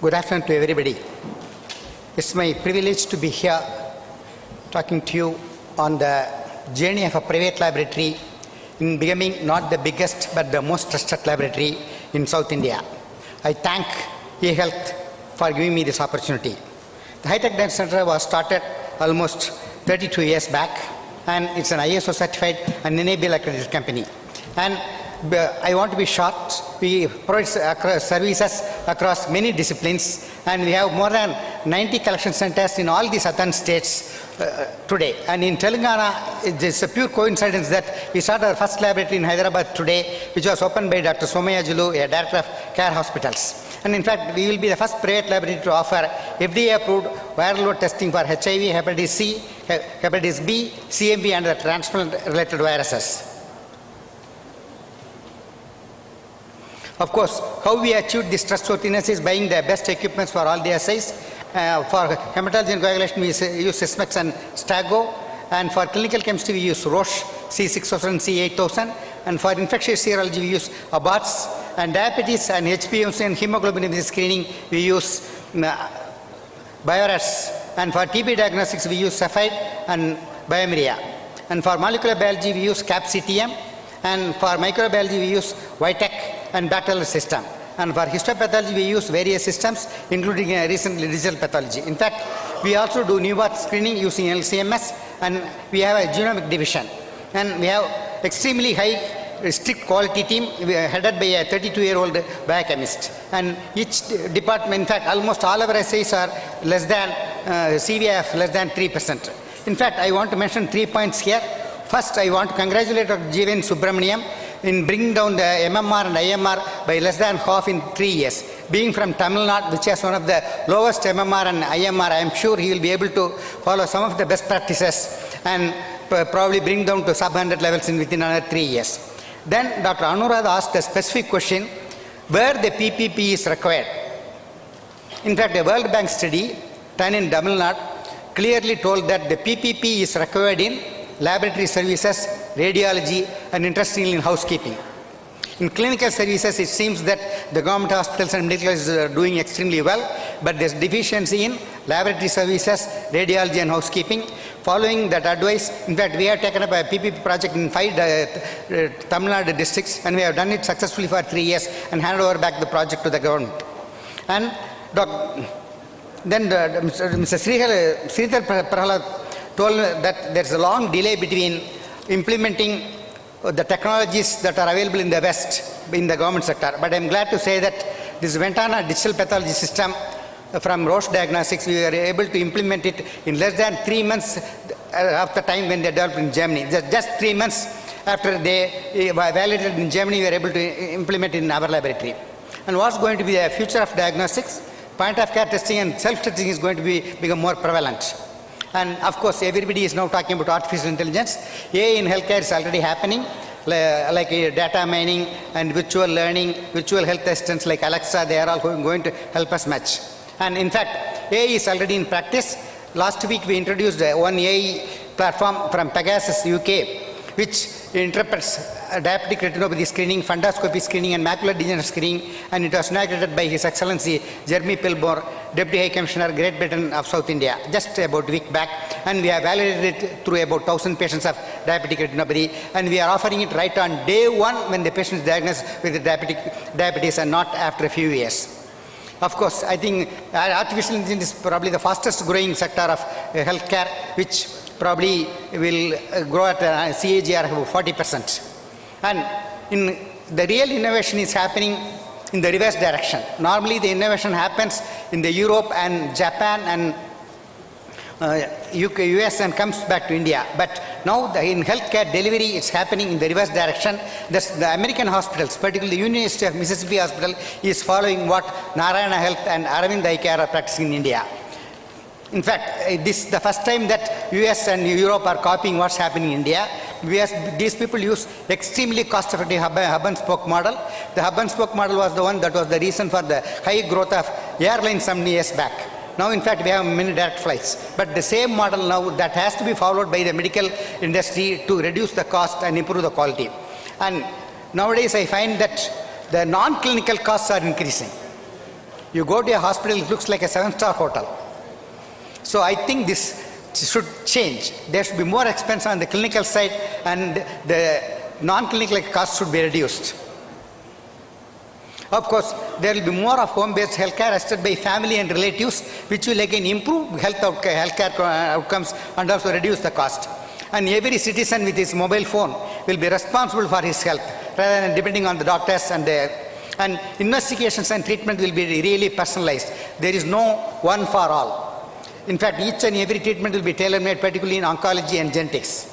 Good afternoon to everybody. It's my privilege to be here talking to you on the journey of a private laboratory in becoming not the biggest but the most trusted laboratory in South India. I thank eHealth for giving me this opportunity. The Hitech Diagnostic Center was started almost 32 years back, and it's an ISO certified and enable accredited company. And I want to be short. We provide services across many disciplines, and we have more than 90 collection centers in all the southern states today. And in Telangana, it's a pure coincidence that we started our first laboratory in Hyderabad today, which was opened by Dr. Somaya Julu, a director of care hospitals. And in fact, we will be the first private laboratory to offer FDA-approved viral load testing for HIV, hepatitis C, hepatitis B, CMV, and the transplant-related viruses. Of course, how we achieved this trustworthiness is buying the best equipments for all the assays. For hematology and coagulation, we use Sysmex and Stago. And for clinical chemistry, we use Roche C6000 and C8000. And for infectious serology, we use Abbotts. And diabetes and HbA1c and hemoglobin screening, we use Bioras. And for TB diagnostics, we use Cepheid and Biomeria. And for molecular biology, we use CAP-CTM. And for microbiology, we use Vitec and bacterial system. And for histopathology, we use various systems, including recently digital pathology. In fact, we also do newborn screening using LCMS, and we have a genomic division. And we have extremely high, strict quality team headed by a 32-year-old biochemist. And each department, in fact, almost all of our assays are less than CVF, less than 3%. In fact, I want to mention 3 points here. First, I want to congratulate Dr. G.V. Subramaniam in bringing down the MMR and IMR by less than half in 3 years. Being from Tamil Nadu, which has one of the lowest MMR and IMR, I am sure he will be able to follow some of the best practices and probably bring down to sub-100 levels within another 3 years. Then Dr. Anuradha asked a specific question, where the PPP is required. In fact, a World Bank study done in Tamil Nadu clearly told that the PPP is required in laboratory services, radiology, and interestingly in housekeeping. In clinical services, it seems that the government hospitals and medical colleges are doing extremely well, but there's deficiency in laboratory services, radiology, and housekeeping. Following that advice, in fact, we have taken up a PPP project in 5 Tamil Nadu districts, and we have done it successfully for 3 years and handed over back the project to the government. And then Mr. Sridhar Prahalad told that there's a long delay between implementing the technologies that are available in the West in the government sector. But I'm glad to say that this Ventana digital pathology system from Roche Diagnostics, we were able to implement it in less than 3 months of the time when they developed in Germany. Just 3 months after they validated in Germany, we were able to implement it in our laboratory. And what's going to be the future of diagnostics? Point of care testing and self-testing is going to become more prevalent. And of course, everybody is now talking about artificial intelligence. AI in healthcare is already happening, like data mining and virtual learning, virtual health assistants like Alexa, they are all going to help us much. And in fact, AI is already in practice. Last week, we introduced one AI platform from Pegasus, UK, which interprets diabetic retinopathy screening, fundoscopy screening, and macular degeneration screening, and it was inaugurated by His Excellency Jeremy Pilmore, Deputy High Commissioner, Great Britain of South India, just about a week back, and we have validated it through about 1,000 patients of diabetic retinopathy, and we are offering it right on day 1 when the patient is diagnosed with diabetes and not after a few years. Of course, I think artificial intelligence is probably the fastest growing sector of healthcare, which probably will grow at a CAGR of 40%. And the real innovation is happening in the reverse direction. Normally, the innovation happens in the Europe and Japan and UK, US, and comes back to India. But now in healthcare delivery, it's happening in the reverse direction. The American hospitals, particularly the University of Mississippi Hospital, is following what Narayana Health and Aravind Eye Care are practicing in India. In fact, this is the first time that US and Europe are copying what's happening in India. These people use extremely cost-effective hub and spoke model. The hub and spoke model was the one that was the reason for the high growth of airlines some years back. Now, in fact, we have many direct flights. But the same model now that has to be followed by the medical industry to reduce the cost and improve the quality. And nowadays, I find that the non-clinical costs are increasing. You go to a hospital, it looks like a 7-star hotel. So I think this should change. There should be more expense on the clinical side, and the non-clinical costs should be reduced. Of course, there will be more of home-based healthcare assisted by family and relatives, which will again improve healthcare outcomes and also reduce the cost. And every citizen with his mobile phone will be responsible for his health, rather than depending on the doctors, and investigations and treatment will be really personalized. There is no one for all. In fact, each and every treatment will be tailor-made, particularly in oncology and genetics.